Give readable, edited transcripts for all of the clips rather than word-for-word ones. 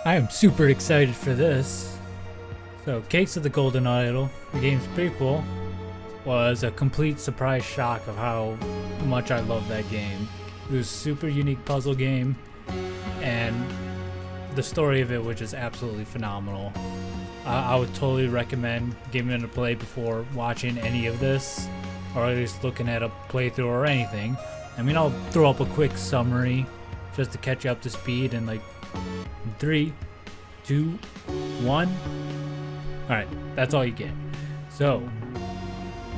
I am super excited for this. So, Cakes of the Golden Idol, the game's prequel, was a complete surprise shock of how much I love that game. It was a super unique puzzle game, and the story of it was just absolutely phenomenal. I would totally recommend giving it a play before watching any of this, or at least looking at a playthrough or anything. I mean, I'll throw up a quick summary just to catch you up to speed in like 3, 2, 1. Alright, that's all you get. So,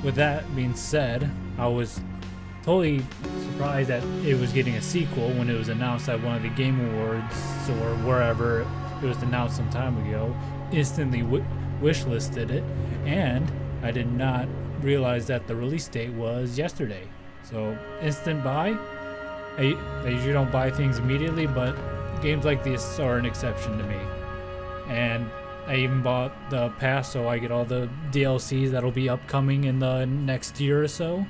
with that being said, I was totally surprised that it was getting a sequel when it was announced at one of the Game Awards or wherever it was announced some time ago. Instantly wishlisted it, and I did not realize that the release date was yesterday. So, instant buy. I usually don't buy things immediately, but games like this are an exception to me. And I even bought the pass so I get all the DLCs that'll be upcoming in the next year or so.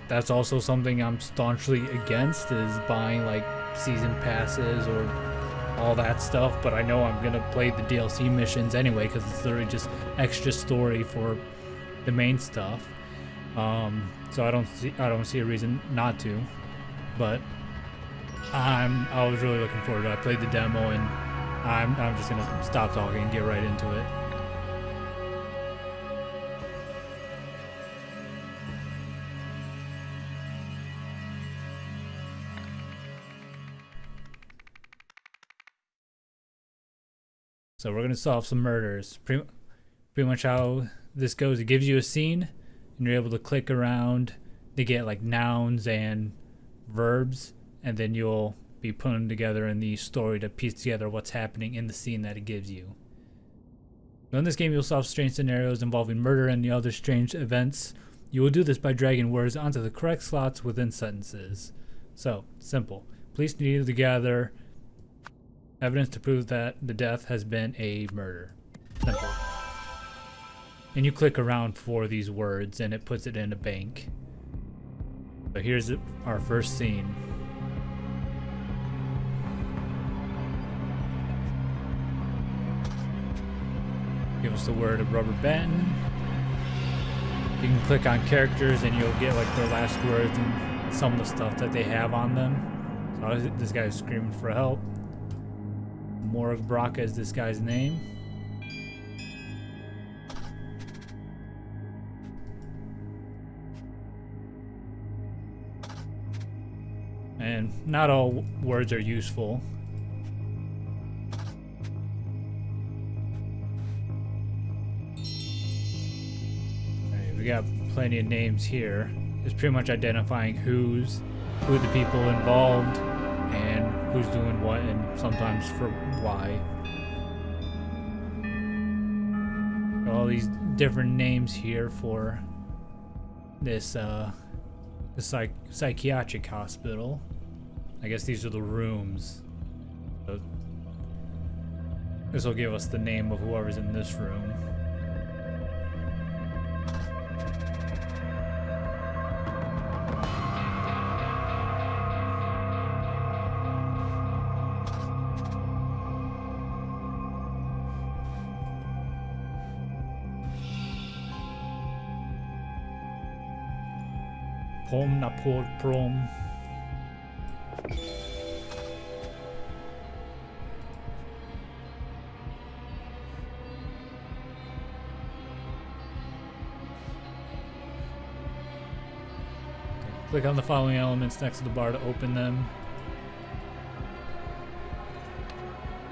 That's also something I'm staunchly against, is buying like season passes or all that stuff, but I know I'm gonna play the DLC missions anyway because it's literally just extra story for the main stuff. So I don't see a reason not to. But I was really looking forward to it. I played the demo, and I'm just gonna stop talking and get right into it. So we're gonna solve some murders. Pretty much how this goes. It gives you a scene, and you're able to click around to get like nouns and verbs, and then you'll be putting together in the story to piece together what's happening in the scene that it gives you. So in this game, you'll solve strange scenarios involving murder and the other strange events. You will do this by dragging words onto the correct slots within sentences. So, simple. Police need to gather evidence to prove that the death has been a murder. Simple. And you click around for these words, and it puts it in a bank. So here's our first scene. Give us the word of Rubber Benton. You can click on characters and you'll get like their last words and some of the stuff that they have on them. So this guy's screaming for help. Morag Braca is this guy's name. And not all words are useful. Alright, we got plenty of names here. It's pretty much identifying who the people involved and who's doing what, and sometimes for why. All these different names here for this the psychiatric hospital. I guess these are the rooms. So this will give us the name of whoever's in this room. Pom Napor Prom. Click on the following elements next to the bar to open them.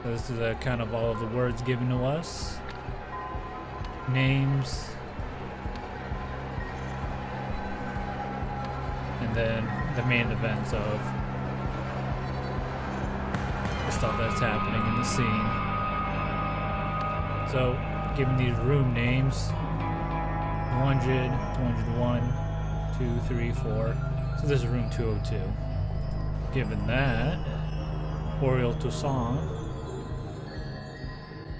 So this is a kind of all of the words given to us. Names. And then the main events of the stuff that's happening in the scene. So, given these room names, 200, 201, 2, 3, 4. So this is room 202. Given that, Oriel Toussaint,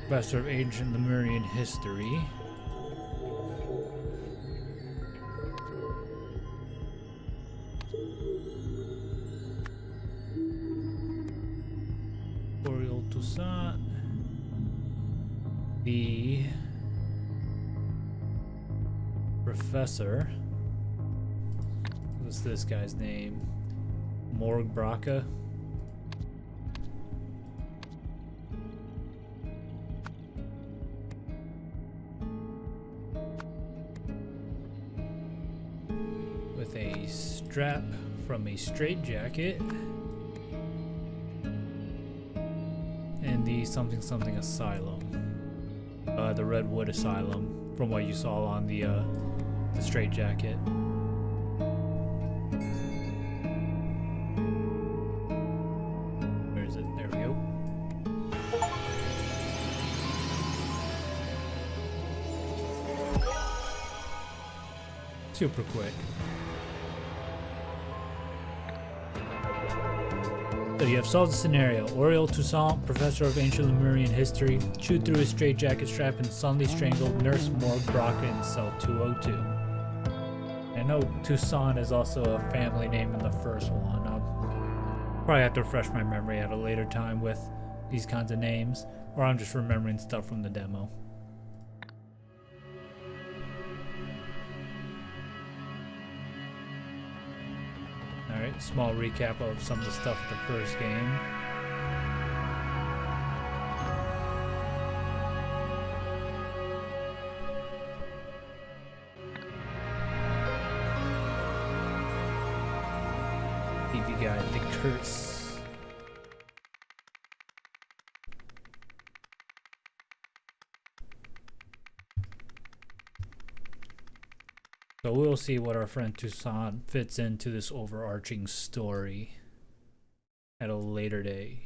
professor of ancient Lemurian history. Toussaint. The professor. What's this guy's name? Morg Braca. With a strap from a straitjacket. And the something something asylum. The Redwood Asylum, from what you saw on the straitjacket. Where is it? There we go. Super quick. So you have solved the scenario. Oriel Toussaint, professor of ancient Lemurian history, chewed through his straitjacket strap and suddenly strangled Nurse Morg Braca in cell 202. I know Toussaint is also a family name in the first one. I'll probably have to refresh my memory at a later time with these kinds of names, or I'm just remembering stuff from the demo. Alright, small recap of some of the stuff in the first game. TV guy, the curse. So we'll see what our friend Toussaint fits into this overarching story at a later day.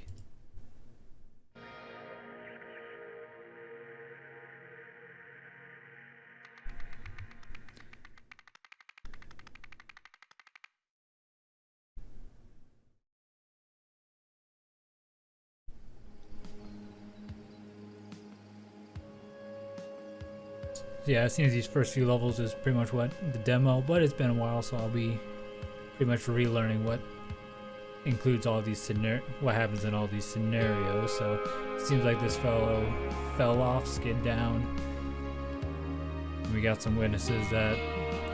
Yeah, it seems these first few levels is pretty much what the demo, but it's been a while, so I'll be pretty much relearning what includes all these what happens in all these scenarios. So it seems like this fellow fell off, skid down. And we got some witnesses that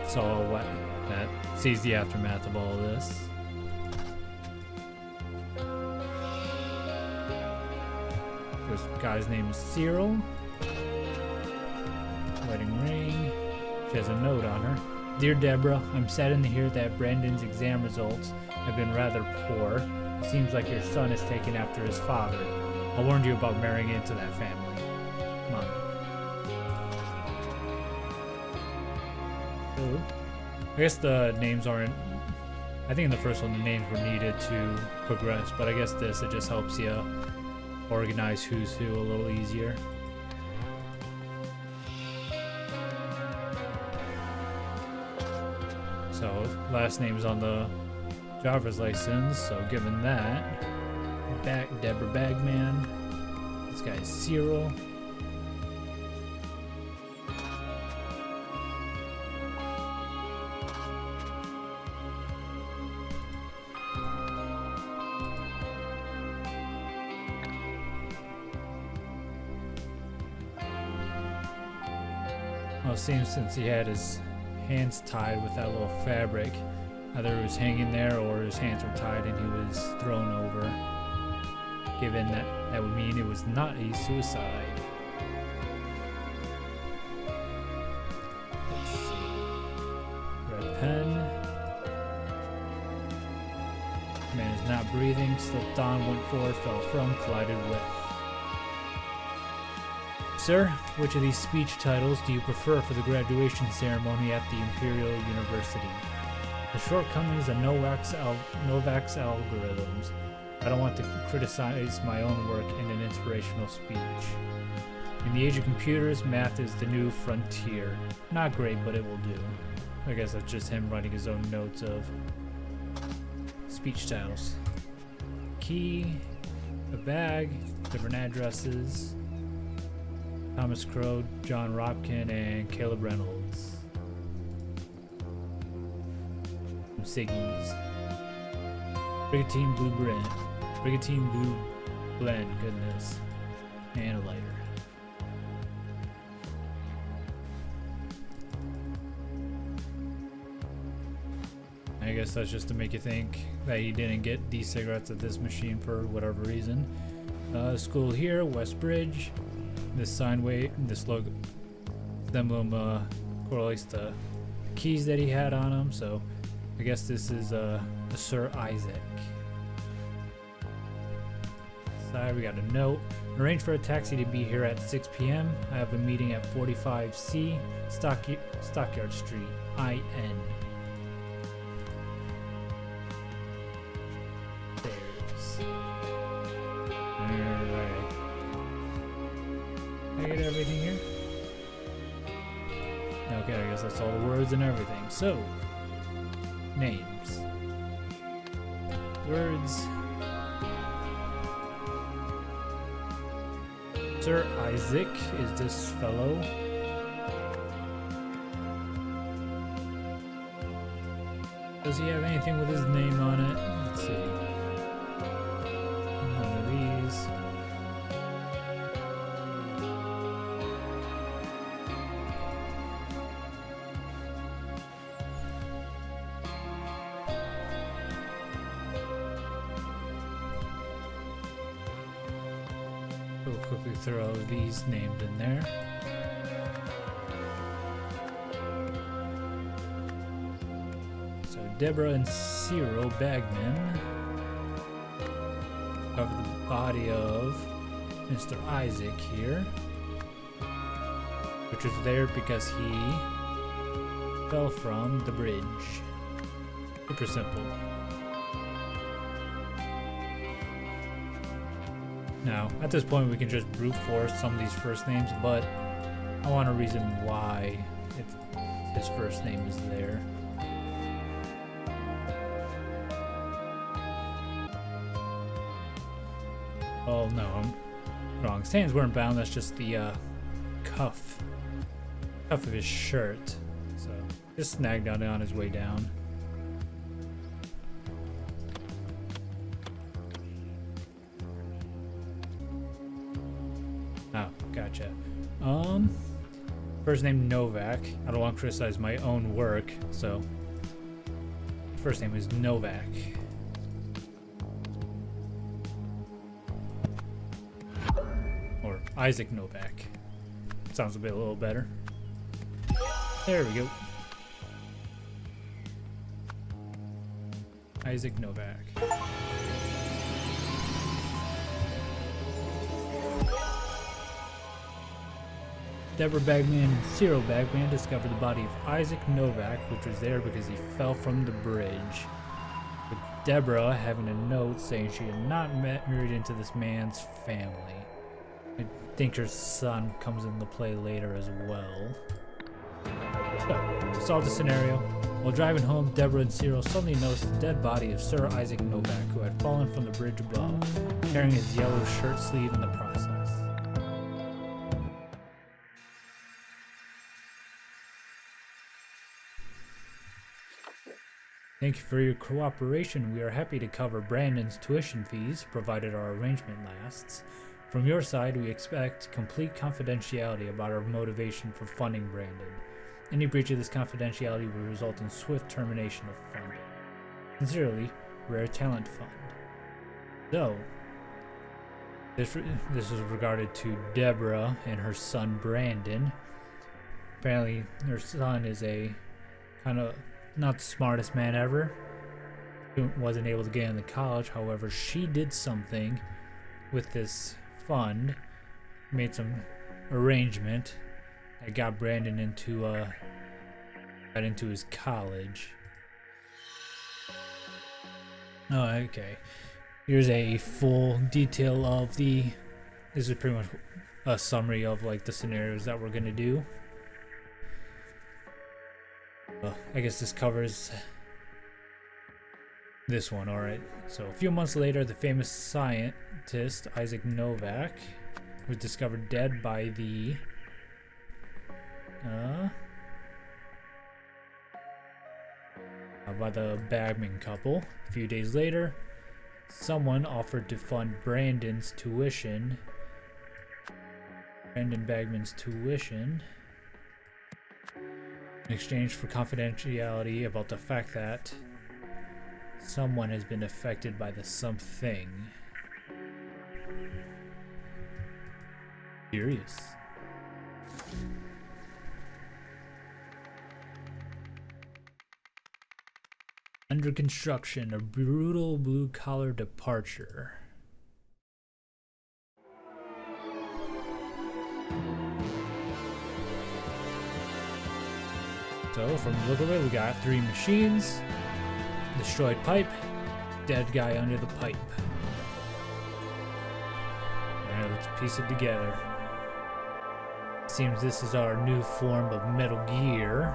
saw that sees the aftermath of all of this. This guy's name is Cyril. Wedding ring. She has a note on her. Dear Deborah, I'm saddened to hear that Brandon's exam results have been rather poor. It seems like your son is taken after his father. I warned you about marrying into that family. Mom. So, I guess the names aren't... I think in the first one the names were needed to progress, but I guess this, it just helps you organize who's who a little easier. So, last name's on the driver's license, so given that, Deborah Bagman, this guy is Cyril. Well, it seems since he had his hands tied with that little fabric, either it was hanging there or his hands were tied and he was thrown over. Given that would mean it was not a suicide. Let's see. Red pen. Man is not breathing, slipped on, went forward, fell from, collided with. Sir, which of these speech titles do you prefer for the graduation ceremony at the Imperial University? The shortcomings of Novak's algorithms. I don't want to criticize my own work in an inspirational speech. In the age of computers, math is the new frontier. Not great, but it will do. I guess that's just him writing his own notes of speech titles. Key, a bag, different addresses. Thomas Crow, John Robkin, and Caleb Reynolds. Siggy's. Brigantine Blue Blend, goodness. And a lighter. I guess that's just to make you think that he didn't get these cigarettes at this machine for whatever reason. School here, West Bridge. This sign this logo, emblem correlates to keys that he had on him. So I guess this is the Sir Isaac. Side, we got a note. Arrange for a taxi to be here at 6 p.m. I have a meeting at 45C Stockyard Street, IN. Alright. I get everything here? Okay, I guess that's all the words and everything. So, names. Words. Sir Isaac is this fellow. Does he have anything with his name on it? Let's see. None of these. We'll quickly throw these names in there. So Deborah and Cyril Bagman cover the body of Mr. Isaac here, which was there because he fell from the bridge. Super simple. Now, at this point, we can just brute force some of these first names, but I want a reason why his first name is there. Oh no, I'm wrong. His hands weren't bound, that's just the cuff of his shirt. So, just snagged on it on his way down. Oh, gotcha. First name Novak. I don't want to criticize my own work, so first name is Novak. Or Isaac Novak. Sounds a little better. There we go. Isaac Novak. Deborah Bagman and Cyril Bagman discovered the body of Isaac Novak, which was there because he fell from the bridge. With Deborah having a note saying she had not married into this man's family. I think her son comes into play later as well. So, to solve the scenario, while driving home, Deborah and Cyril suddenly noticed the dead body of Sir Isaac Novak, who had fallen from the bridge above, tearing his yellow shirt sleeve in the process. Thank you for your cooperation. We are happy to cover Brandon's tuition fees, provided our arrangement lasts. From your side, we expect complete confidentiality about our motivation for funding Brandon. Any breach of this confidentiality will result in swift termination of funding. Sincerely, Rare Talent Fund. So, this was regarded to Deborah and her son Brandon. Apparently, her son is a kind of not the smartest man ever. Wasn't able to get into college. However, she did something with this fund, made some arrangement that got Brandon into his college. Oh, okay. Here's a full detail of this is pretty much a summary of like the scenarios that we're gonna do. I guess this covers this one. Alright, so a few months later, the famous scientist Isaac Novak was discovered dead by the Bagman couple. A few days later, Someone offered to fund Brandon Bagman's tuition in exchange for confidentiality about the fact that someone has been affected by the something. Curious. Under construction, a brutal blue-collar departure. So, from the look of it, we got 3 machines, destroyed pipe, dead guy under the pipe. Alright, let's piece it together. Seems this is our new form of Metal Gear.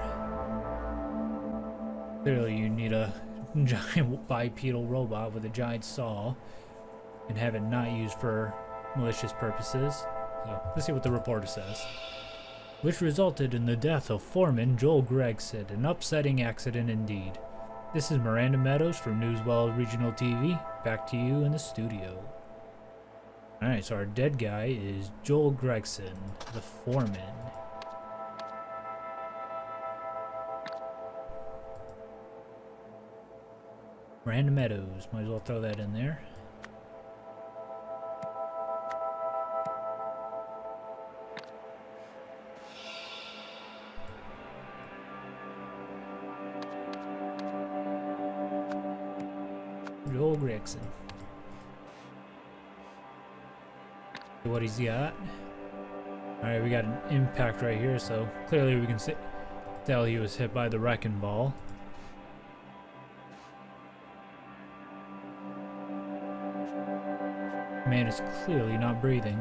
Clearly you need a giant bipedal robot with a giant saw and have it not used for malicious purposes. So let's see what the reporter says. Which resulted in the death of foreman Joel Gregson, an upsetting accident indeed. This is Miranda Meadows from Newswell Regional TV. Back to you in the studio. Alright, so our dead guy is Joel Gregson, the foreman. Miranda Meadows, might as well throw that in there. Joel Gregson. See what he's got. Alright, we got an impact right here, so clearly we can tell he was hit by the wrecking ball. Man is clearly not breathing.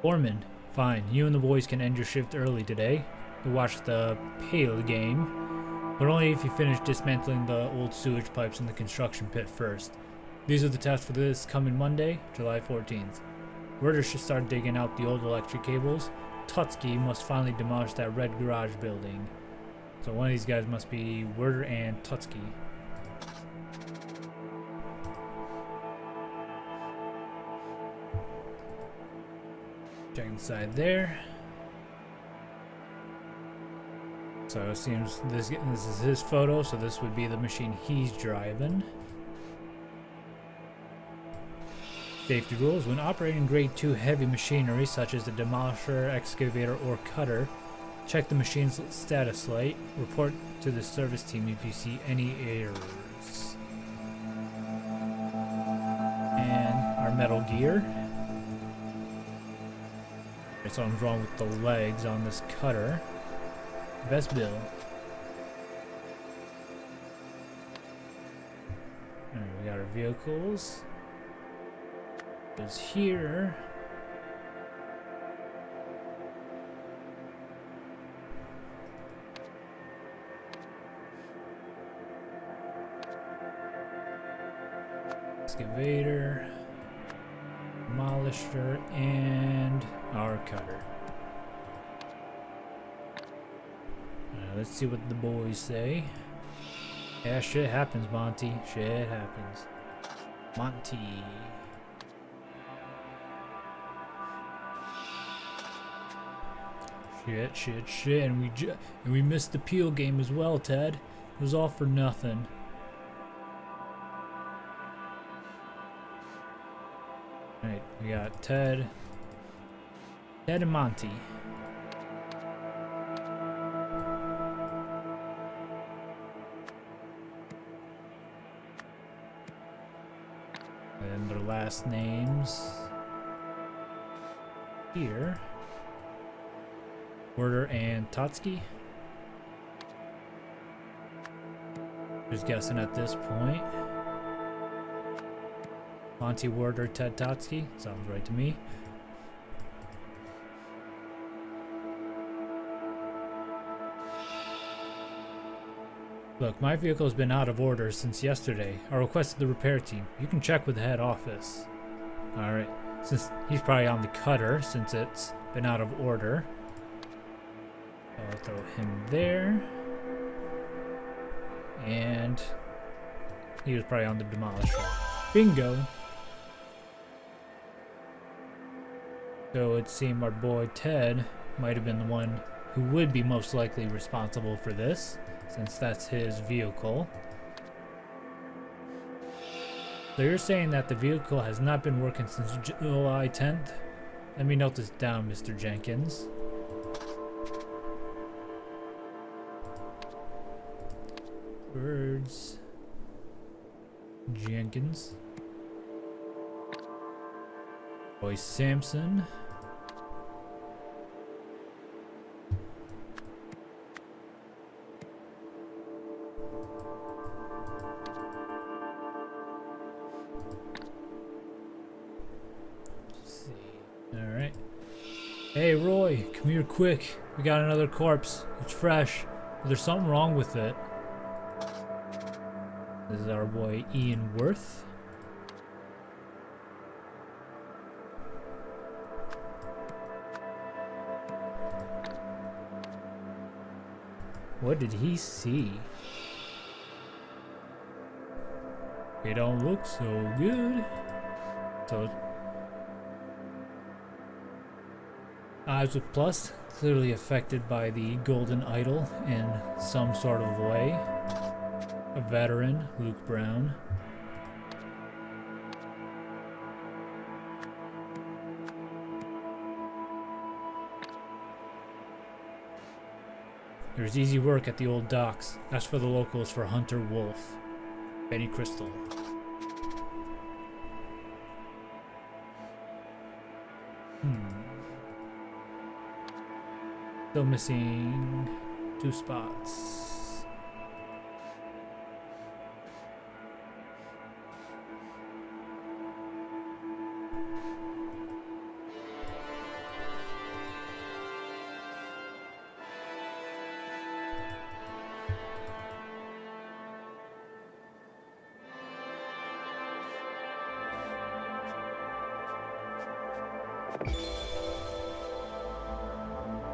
Foreman, fine. You and the boys can end your shift early today to watch the Pale game, but only if you finish dismantling the old sewage pipes in the construction pit first. These are the tests for this coming Monday, July 14th. Worders should start digging out the old electric cables. Tutsky must finally demolish that red garage building. So one of these guys must be Werder and Tutsky. Check inside there. So it seems this is his photo, so this would be the machine he's driving. Safety rules. When operating grade 2 heavy machinery such as the demolisher, excavator, or cutter, check the machine's status light. Report to the service team if you see any errors. And our Metal Gear. Something's wrong with the legs on this cutter. Best bill. Alright, we got our vehicles. Is here. Excavator, demolisher, and our cutter. Let's see what the boys say. Yeah, shit happens, Monty. Shit happens. Monty. Shit, and we missed the Peel game as well, Ted. It was all for nothing. Alright, we got Ted and Monty. And their last names here. Werder and Totsky. Just guessing at this point. Monty Werder, Ted Totsky. Sounds right to me. Look, my vehicle's been out of order since yesterday. I requested the repair team. You can check with the head office. Alright, since he's probably on the cutter since it's been out of order. I'll throw him there. And he was probably on the demolisher. Bingo. So it seemed our boy Ted might have been the one who would be most likely responsible for this, since that's his vehicle. So you're saying that the vehicle has not been working since July 10th? Let me note this down, Mr. Jenkins. Birds. Jenkins. Boy Samson. Alright. Hey Roy, come here quick. We got another corpse. It's fresh, but there's something wrong with it. This is our boy Ian Worth. What did he see? It don't look so good. So Eyes with Plus, clearly affected by the golden idol in some sort of way. A veteran, Luke Brown. There's easy work at the old docks. Ask for the locals for Hunter Wolf. Benny Crystal. Still missing 2 spots.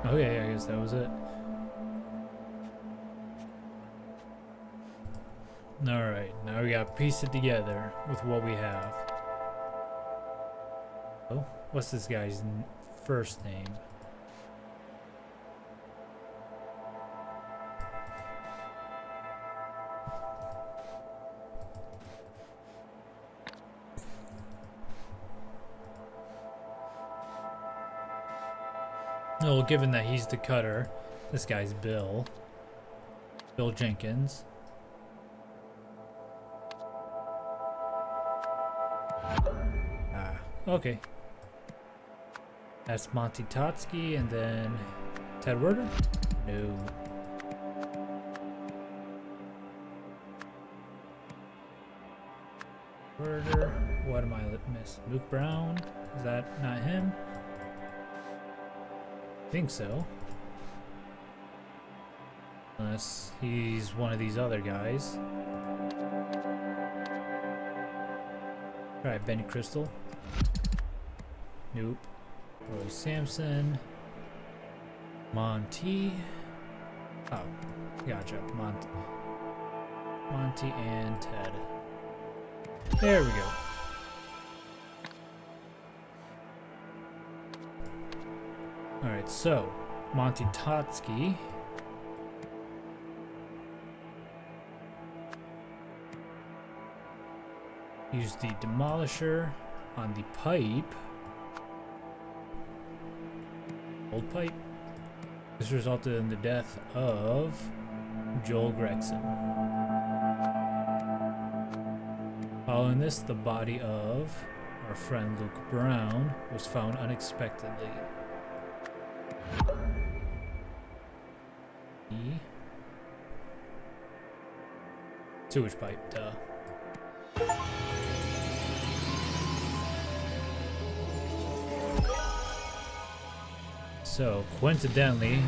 Okay, I guess that was it. Alright, now we gotta piece it together with what we have. Oh, what's this guy's first name? Well, given that he's the cutter, this guy's Bill. Bill Jenkins. Ah, okay. That's Monty Totsky, and then Ted Werder? No. Werder. What am I missing? Luke Brown? Is that not him? I think so. Unless he's one of these other guys. Alright, Benny Crystal. Nope. Roy Sampson. Monty. Oh, gotcha. Monty and Ted. There we go. Alright, so Monty Totsky used the demolisher on the pipe. Old pipe. This resulted in the death of Joel Gregson. Following this, the body of our friend Luke Brown was found unexpectedly. Sewage pipe, duh. So, coincidentally,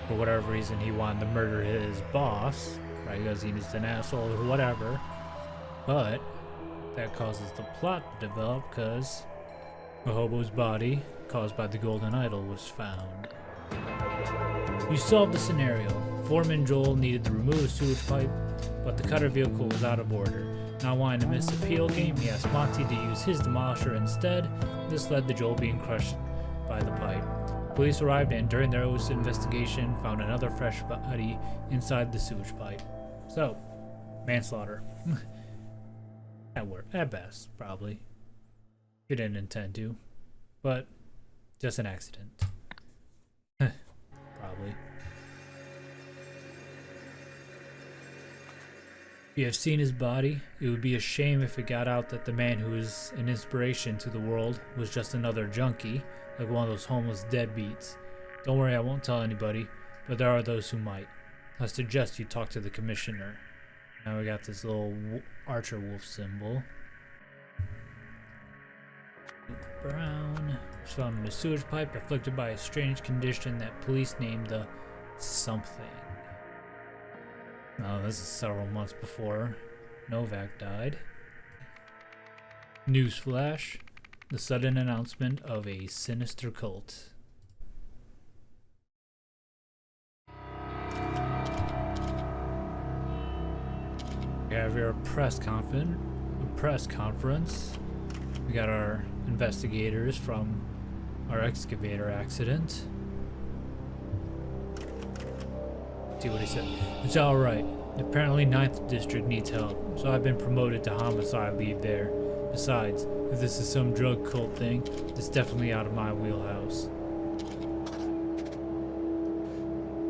for whatever reason, he wanted to murder his boss, right? Because he's an asshole or whatever. But that causes the plot to develop because a hobo's body, caused by the golden idol, was found. You solved the scenario. Foreman Joel needed to remove the sewage pipe, but the cutter vehicle was out of order. Not wanting to miss a appeal game, he asked Monty to use his demolisher instead. This led to Joel being crushed by the pipe. Police arrived and during their investigation found another fresh body inside the sewage pipe. So, manslaughter. At best, probably. He didn't intend to, but just an accident. Probably. If you have seen his body, it would be a shame if it got out that the man who was an inspiration to the world was just another junkie, like one of those homeless deadbeats. Don't worry, I won't tell anybody, but there are those who might. I suggest you talk to the commissioner. Now we got this little Archer Wolf symbol. Luke Brown was found in a sewage pipe afflicted by a strange condition that police named the something. Now this is several months before Novak died. Newsflash: the sudden announcement of a sinister cult. We have your press conference. We got our investigators from our excavator accident. See what he said. It's alright. Apparently 9th District needs help, so I've been promoted to homicide lead there. Besides, if this is some drug cult thing, it's definitely out of my wheelhouse.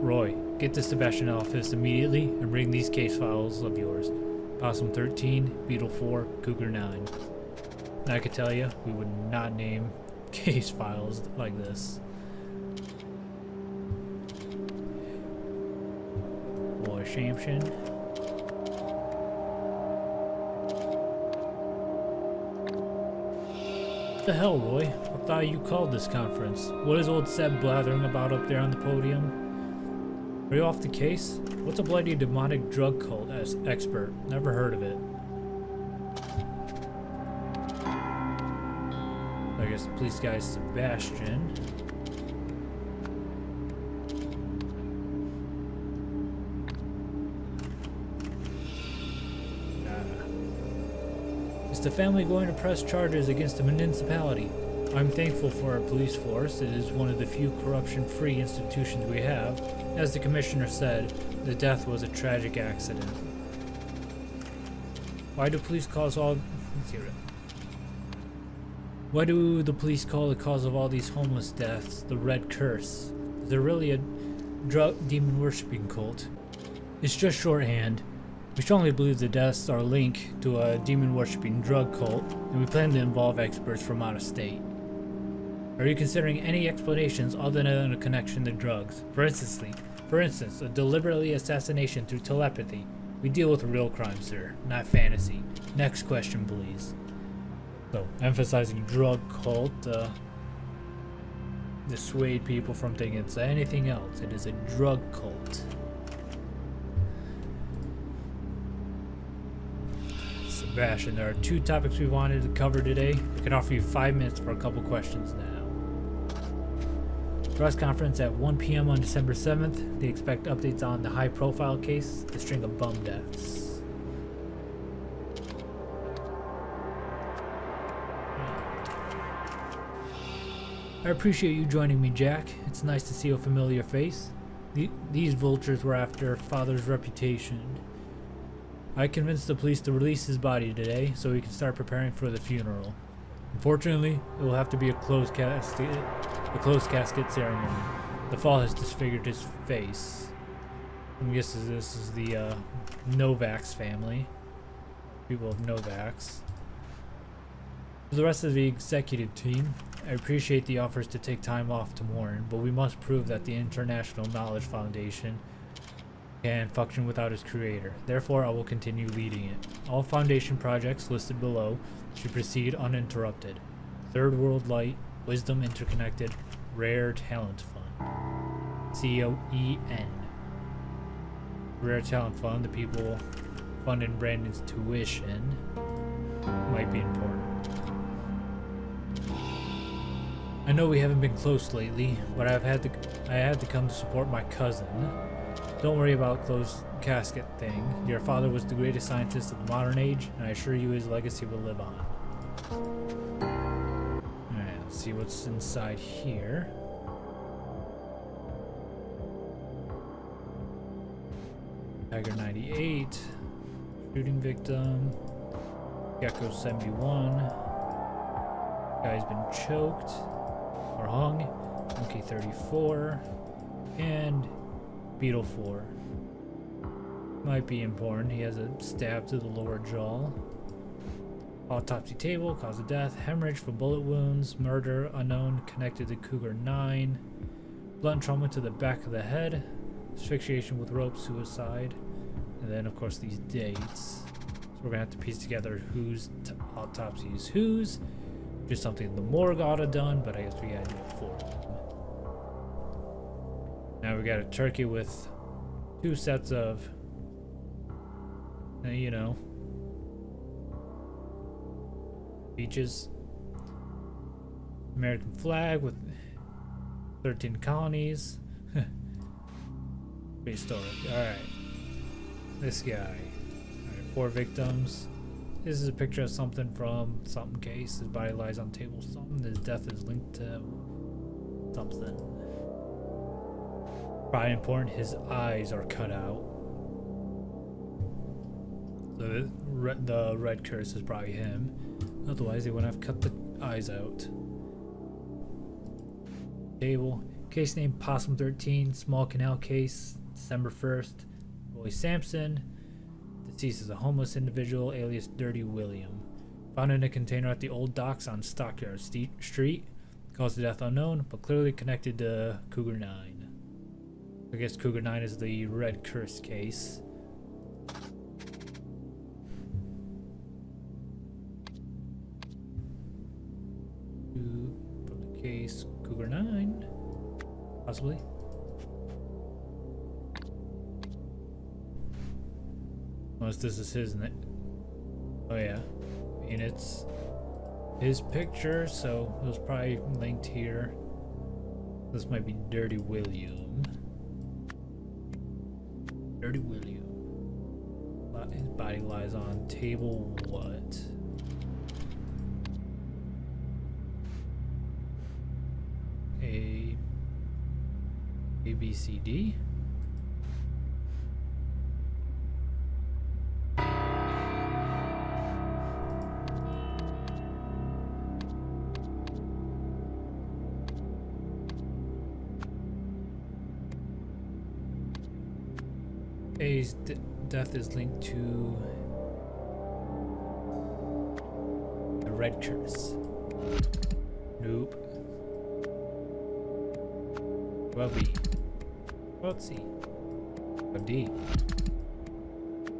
Roy, get to Sebastian office immediately and bring these case files of yours. Possum 13, Beetle 4, Cougar 9. And I could tell you, we would not name case files like this. Boy, Shamshin. What the hell, Roy? I thought you called this conference. What is old Seb blathering about up there on the podium? Are you off the case? What's a bloody demonic drug cult as expert? Never heard of it. I guess the police guy is Sebastian. Is the family going to press charges against the municipality? I'm thankful for our police force. It is one of the few corruption-free institutions we have. As the commissioner said, the death was a tragic accident. Why do police cause all... Let's hear it. Why do the police call the cause of all these homeless deaths the Red Curse? Is there really a drug demon-worshipping cult? It's just shorthand. We strongly believe the deaths are linked to a demon-worshipping drug cult, and we plan to involve experts from out of state. Are you considering any explanations other than a connection to drugs? For instance, a deliberately assassination through telepathy. We deal with real crime, sir, not fantasy. Next question, please. So, emphasizing drug cult, dissuade people from thinking it's anything else. It is a drug cult. Sebastian, there are 2 topics we wanted to cover today. I can offer you 5 minutes for a couple questions now. Press conference at 1 p.m. on December 7th. They expect updates on the high-profile case, the string of bum deaths. I appreciate you joining me, Jack. It's nice to see a familiar face. These vultures were after Father's reputation. I convinced the police to release his body today so we can start preparing for the funeral. Unfortunately, it will have to be a closed casket ceremony. The fall has disfigured his face. I'm guessing this is the Novak's family. People of Novak's. For the rest of the executive team, I appreciate the offers to take time off to mourn, but we must prove that the International Knowledge Foundation can function without its creator. Therefore, I will continue leading it. All Foundation projects listed below should proceed uninterrupted. Third World Light, Wisdom Interconnected, Rare Talent Fund. COEN. Rare Talent Fund, the people funding Brandon's tuition, might be important. I know we haven't been close lately, but I had to come to support my cousin. Don't worry about casket thing. Your father was the greatest scientist of the modern age, and I assure you his legacy will live on. Alright, let's see what's inside here. Tiger 98, shooting victim, Gecko 71, guy's been choked or hung, Monkey 34, and Beetle 4. Might be important. He has a stab to the lower jaw. Autopsy table, cause of death, hemorrhage from bullet wounds, murder, unknown, connected to Cougar 9, blunt trauma to the back of the head, asphyxiation with rope, suicide, and then of course these dates. So we're gonna have to piece together whose autopsy is whose, which is something the morgue ought to done, but I guess we gotta do it for them. Now we got a turkey with 2 sets of, you know, beaches. American flag with 13 colonies. Prehistoric. Alright. This guy. Alright, 4 victims. This is a picture of something from something case. His body lies on table something. His death is linked to something. Probably important, his eyes are cut out. So the red curse is probably him. Otherwise they wouldn't have cut the eyes out. Table. Case name Possum 13, small canal case, December 1st. Roy Sampson. Deceased is a homeless individual, alias Dirty William. Found in a container at the old docks on Stockyard Street. Cause of death unknown, but clearly connected to Cougar 9. I guess Cougar 9 is the red curse case. From the case Cougar 9, possibly. Unless this is his, isn't it? Oh yeah, and it's his picture, so it was probably linked here. This might be Dirty William. Dirty William. His body lies on table what? A B C D. A's death is linked to the red curse. Nope. Well, B. Well, C. Well, D.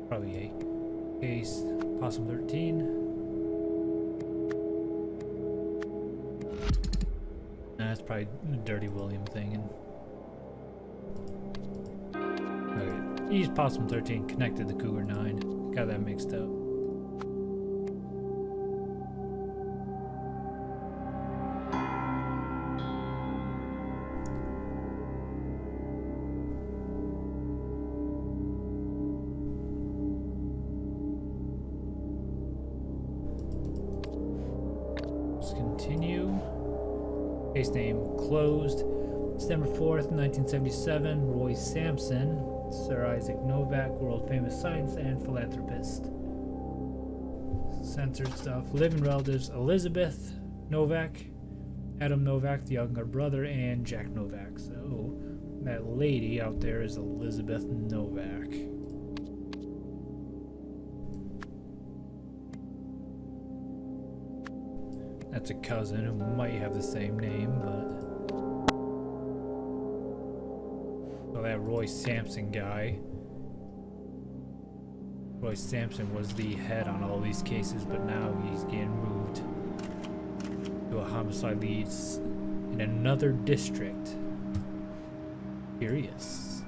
Probably A. Case Possum 13. That's probably a Dirty William thing. And he's Possum 13 connected to Cougar 9. Got that mixed up. Let's continue. Case name closed. December 4th, 1977. Roy Sampson. Sir Isaac Novak, world famous science and philanthropist. Censored stuff. Living relatives: Elizabeth Novak, Adam Novak, the younger brother, and Jack Novak. So that lady out there is Elizabeth Novak. That's a cousin who might have the same name, but. So that Roy Sampson guy. Roy Sampson was the head on all these cases, but now he's getting moved to a homicide lead in another district. Curious.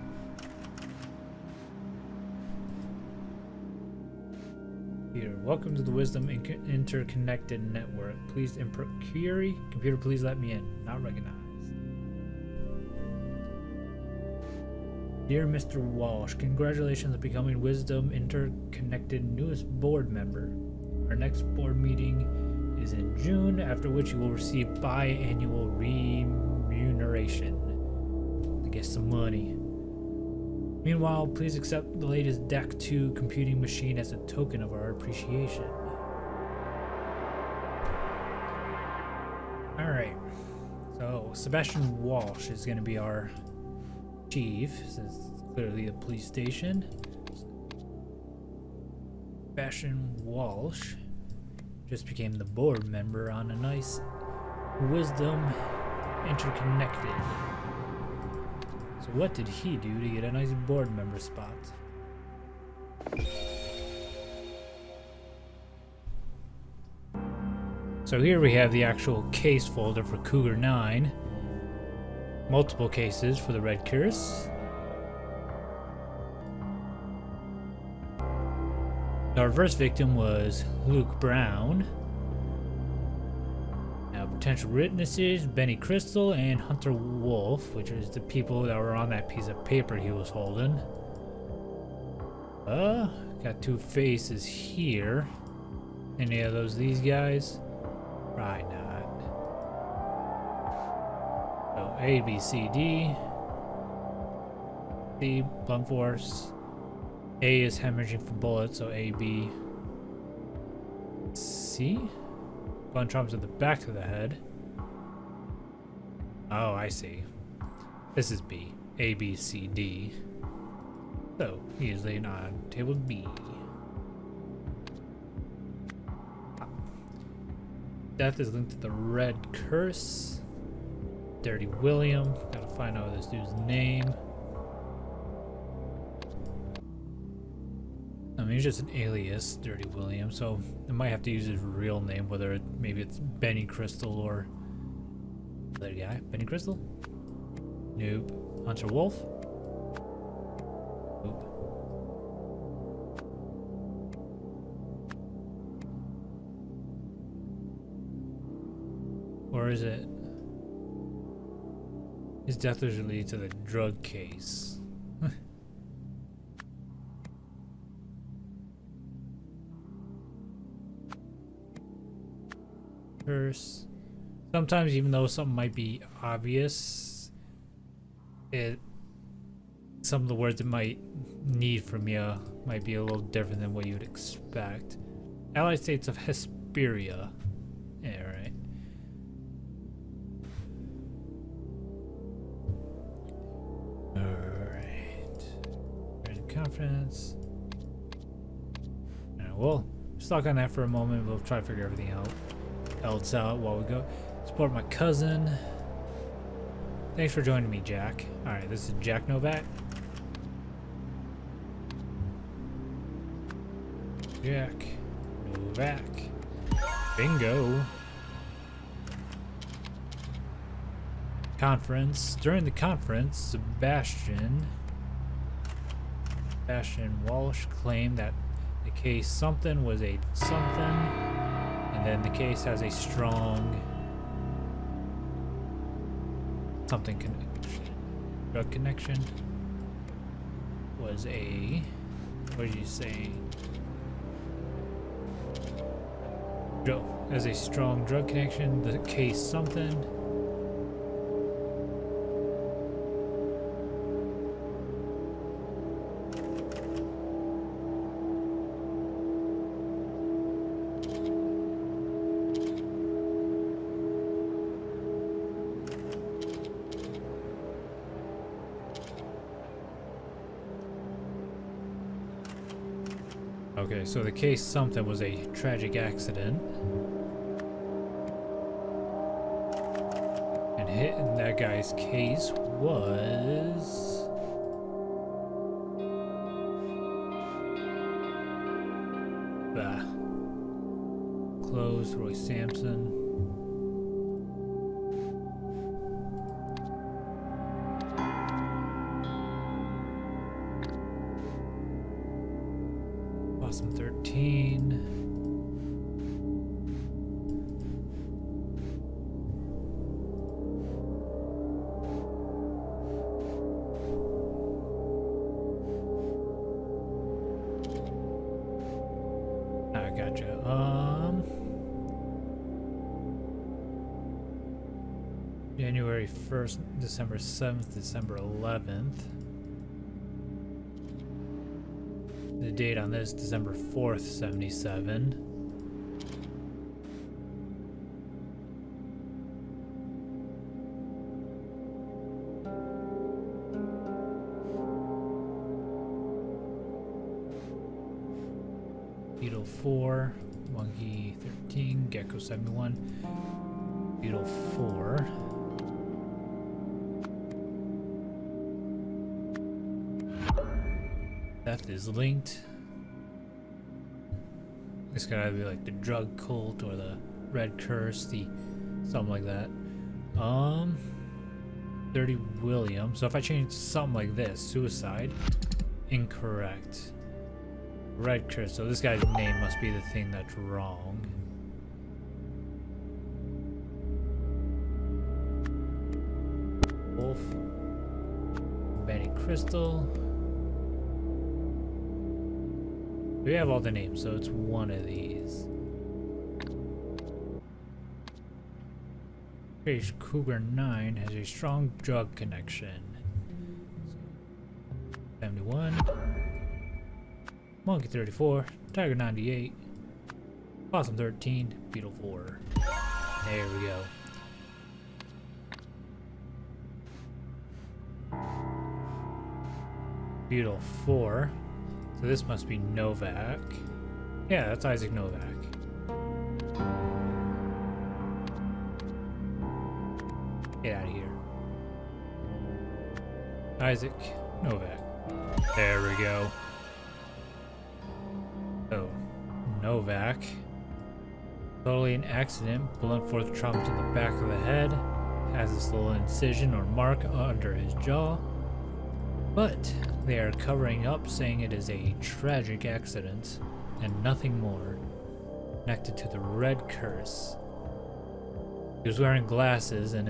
Here, welcome to the Wisdom Interconnected Network. Please input query. Computer, please let me in. Not recognized. Dear Mr. Walsh, congratulations on becoming Wisdom Interconnected newest board member. Our next board meeting is in June, after which you will receive biannual remuneration. I guess some money. Meanwhile, please accept the latest DEC 2 computing machine as a token of our appreciation. Alright, so Sebastian Walsh is going to be our chief, since it's clearly a police station. Sebastian Walsh just became the board member on a nice Wisdom Interconnected. So what did he do to get a nice board member spot? So here we have the actual case folder for Cougar 9. Multiple cases for the Red Curse. Our first victim was Luke Brown. Now, potential witnesses, Benny Crystal and Hunter Wolf, which is the people that were on that piece of paper he was holding. Got two faces here. Any of these guys? Probably not. So A, B, C, D. C, blunt force. A is hemorrhaging from bullets, so A, B, C. Blunt trauma to the back of the head. Oh, I see. This is B. A, B, C, D. So he is laying on table B. Death is linked to the Red Curse. Dirty William. Gotta find out this dude's name. I mean, he's just an alias, Dirty William, so I might have to use his real name, whether maybe it's Benny Crystal or the other guy. Benny Crystal? Nope. Hunter Wolf? Nope. Or is it? His death was related to the drug case. Curse. Sometimes, even though something might be obvious, some of the words it might need from you might be a little different than what you would expect. Allied States of Hesperia. Yeah, right. Alright. Confidence. Alright, well, stuck on that for a moment. We'll try to figure everything else out while we go. Support my cousin. Thanks for joining me, Jack. Alright, this is Jack Novak. Jack Novak. Bingo. Conference. During the conference, Sebastian Walsh claimed that the case something was a something, and then the case has a strong something connection. Drug connection was a, what did you say? As a strong drug connection, the case something. Okay, so the case something was a tragic accident. And hitting that guy's case was... Close, Roy Sampson. Awesome 13. gotcha. January 1st, December 7th, December 11th. The date on this, December 4th, 77. Beetle 4, Monkey 13, Gecko 71, Beetle 4. Theft is linked. This could either be like the drug cult or the red curse, the something like that. 30 William. So if I change something like this, suicide, incorrect. Red curse. So this guy's name must be the thing that's wrong. Wolf. Benny Crystal. We have all the names, so it's one of these. Page Cougar 9 has a strong drug connection. 71. Monkey 34. Tiger 98. Possum 13. Beetle 4. There we go. Beetle 4. So this must be Novak. Yeah, that's Isaac Novak. Get out of here. Isaac Novak. There we go. So, Novak. Totally an accident. Blunt force trauma to the back of the head. Has this little incision or mark under his jaw. But they are covering up, saying it is a tragic accident and nothing more. Connected to the red curse. He was wearing glasses and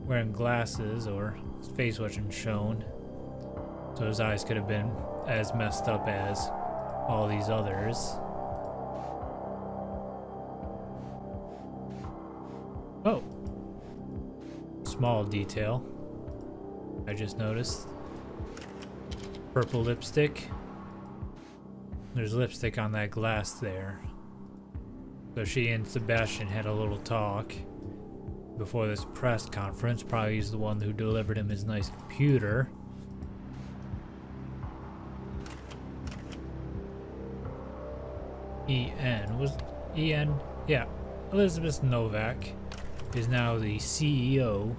or his face wasn't shown. So his eyes could have been as messed up as all these others. Oh. Small detail. I just noticed. Purple lipstick. There's lipstick on that glass there. So she and Sebastian had a little talk before this press conference. Probably he's the one who delivered him his nice computer. Yeah. Elizabeth Novak is now the CEO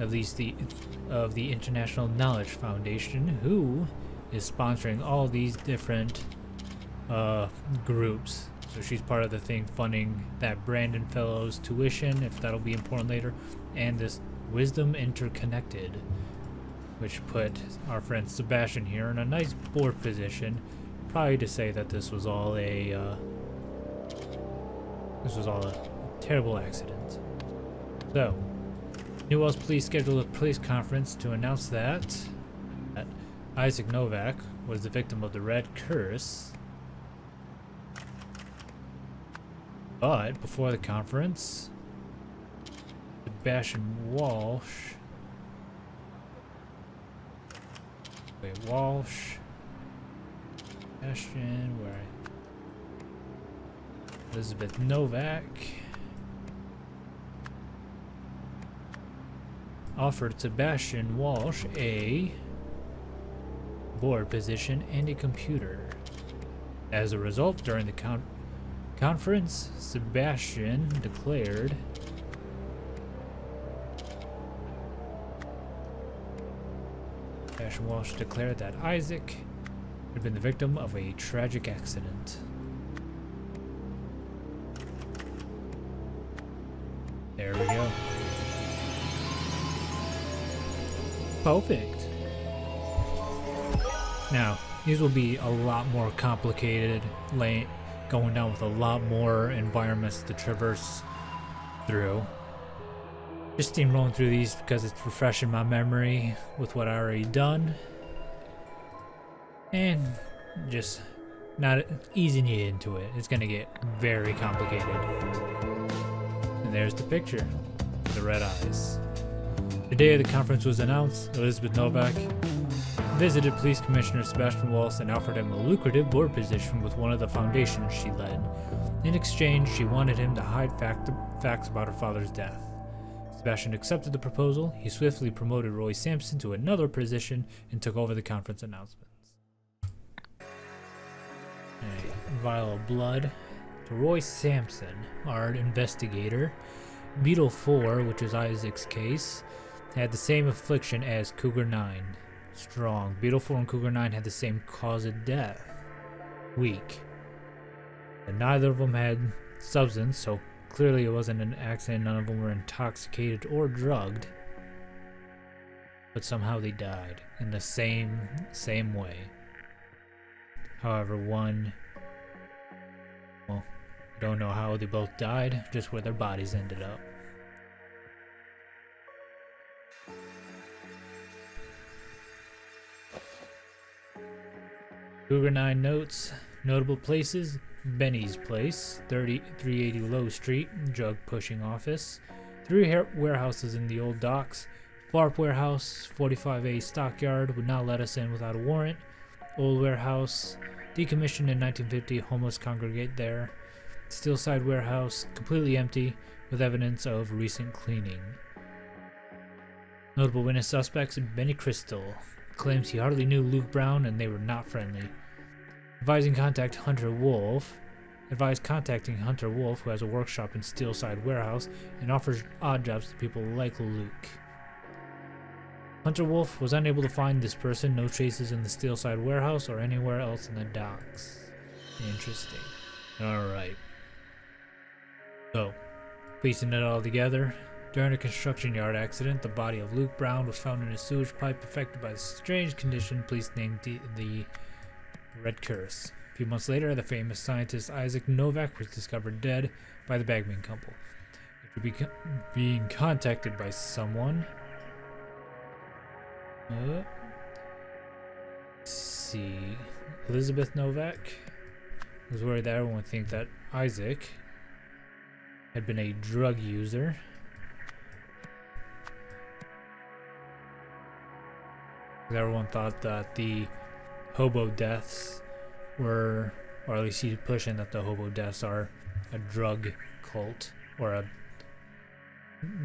of the International Knowledge Foundation, who is sponsoring all these different groups. So she's part of the thing funding that Brandon Fellows tuition, if that'll be important later, and this Wisdom Interconnected, which put our friend Sebastian here in a nice board position, probably to say that this was all a terrible accident. So, New Orleans Police scheduled a police conference to announce that Isaac Novak was the victim of the red curse. But before the conference, Sebastian Walsh. Sebastian, Elizabeth Novak offered Sebastian Walsh a board position and a computer. As a result, during the conference, Sebastian Walsh declared that Isaac had been the victim of a tragic accident. There we go. Perfect. Now, these will be a lot more complicated, going down with a lot more environments to traverse through. Just steamrolling through these because it's refreshing my memory with what I already done. And just not easing you into it. It's gonna get very complicated. And there's the picture, the red eyes. The day of the conference was announced, Elizabeth Novak visited Police Commissioner Sebastian Walsh and offered him a lucrative board position with one of the foundations she led. In exchange, she wanted him to hide facts about her father's death. Sebastian accepted the proposal. He swiftly promoted Roy Sampson to another position and took over the conference announcements. A vial of blood to Roy Sampson, our investigator. Beetle 4, which is Isaac's case, had the same affliction as Cougar 9. Strong. Beetle 4 and Cougar 9 had the same cause of death. Weak. And neither of them had substance, so clearly it wasn't an accident. None of them were intoxicated or drugged. But somehow they died in the same way. However, one, well, we don't know how they both died, just where their bodies ended up. Cougar 9 notes, notable places, Benny's Place, 380 Low Street, drug pushing office, 3 warehouses in the old docks, Farp Warehouse, 45A Stockyard, would not let us in without a warrant, Old Warehouse, decommissioned in 1950, homeless congregate there, Steelside Warehouse, completely empty, with evidence of recent cleaning. Notable witness suspects, Benny Crystal, claims he hardly knew Luke Brown and they were not friendly. Advising contacting Hunter Wolf, who has a workshop in Steelside Warehouse and offers odd jobs to people like Luke. Hunter Wolf was unable to find this person, no traces in the Steelside Warehouse or anywhere else in the docks. Interesting. Alright. So, piecing it all together, during a construction yard accident, the body of Luke Brown was found in a sewage pipe affected by a strange condition police named the Red Curse. A few months later, the famous scientist Isaac Novak was discovered dead by the Bagman couple. After being contacted by someone, let's see, Elizabeth Novak was worried that everyone would think that Isaac had been a drug user. Everyone thought that the hobo deaths were, or at least he's pushing that the hobo deaths are a drug cult or a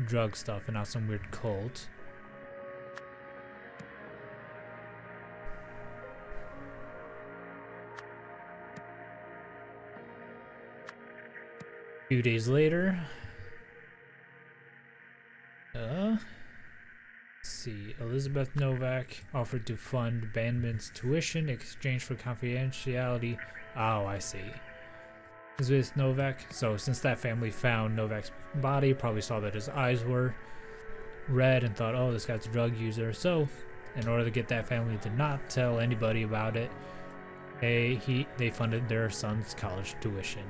drug stuff and not some weird cult. A few days later, let's see, Elizabeth Novak offered to fund Bandman's tuition in exchange for confidentiality. Oh, I see. Elizabeth Novak. So since that family found Novak's body, probably saw that his eyes were red and thought, oh, this guy's a drug user. So in order to get that family to not tell anybody about it, they funded their son's college tuition.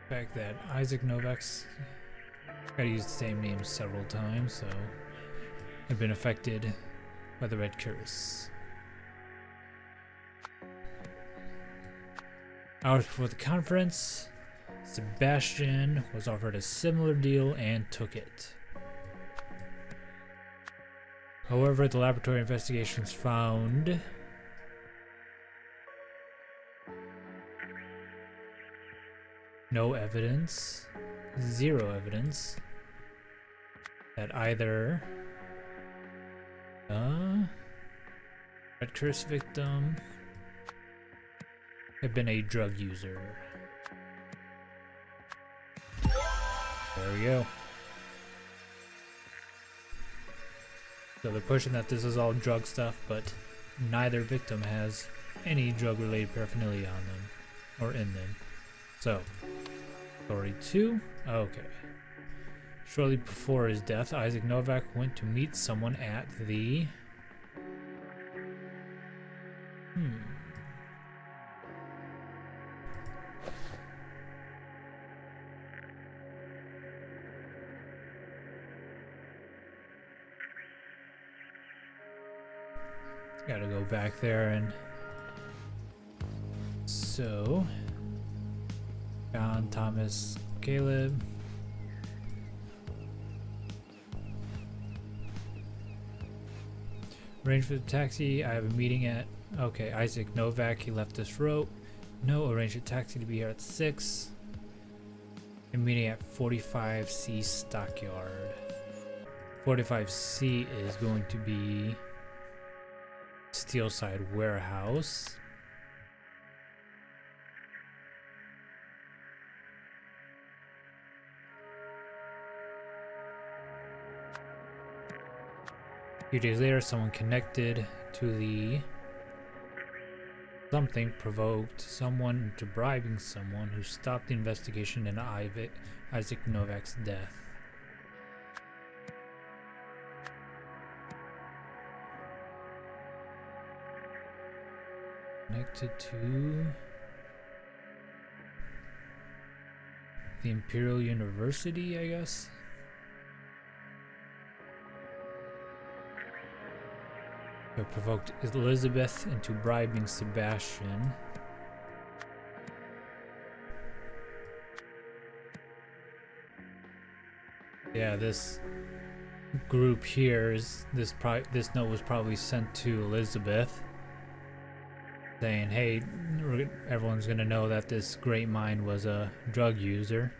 The fact that Isaac Novak's got to use the same name several times, so had been affected by the Red Curse. Hours before the conference, Sebastian was offered a similar deal and took it. However, the laboratory investigations found no evidence, zero evidence, that either Red Curse victim had been a drug user. There we go. So they're pushing that this is all drug stuff, but neither victim has any drug-related paraphernalia on them or in them. So, story 2. Okay. Shortly before his death, Isaac Novak went to meet someone at the... Gotta go back there and so John, Thomas, Caleb. Arrange for the taxi. I have a meeting at okay, Isaac Novak, he left this rope. No, arrange a taxi to be here at 6. A meeting at 45C Stockyard. 45C is going to be Steelside Warehouse. A few days later, someone connected to the something provoked someone into bribing someone who stopped the investigation into Isaac Novak's death. Connected to the Imperial University, I guess. Who provoked Elizabeth into bribing Sebastian. Yeah, this group here is this note was probably sent to Elizabeth, saying, "Hey, everyone's gonna know that this great mind was a drug user.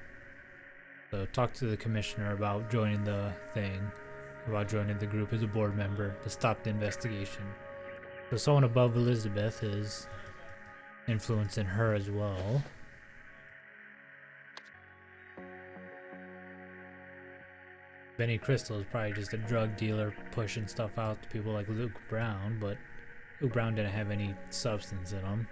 So talk to the commissioner about joining the thing." About joining the group as a board member to stop the investigation. So someone above Elizabeth is influencing her as well. Benny Crystal is probably just a drug dealer pushing stuff out to people like Luke Brown, but Luke Brown didn't have any substance in him.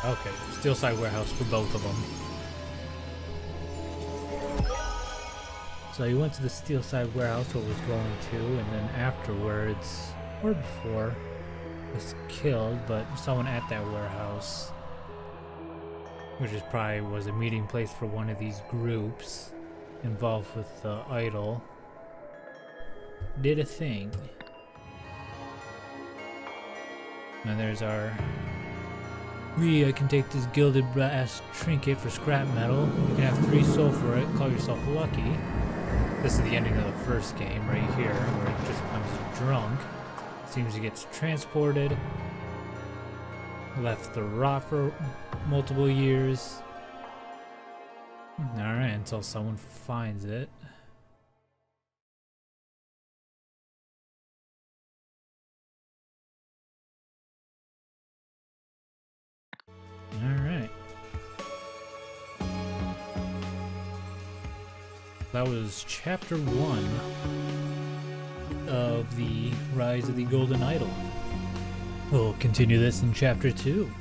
Okay, Steelside Warehouse for both of them. So he went to the Steelside Warehouse, what was going to, and then afterwards, or before, was killed, but someone at that warehouse, which is probably was a meeting place for one of these groups involved with the idol, did a thing. And there's our... I can take this gilded brass trinket for scrap metal. You can have 3 soul for it. Call yourself lucky. This is the ending of the first game right here, where it just becomes drunk. Seems he gets transported. Left the rot for multiple years. Alright, until someone finds it. Alright. That was chapter 1 of the Rise of the Golden Idol. We'll continue this in chapter 2.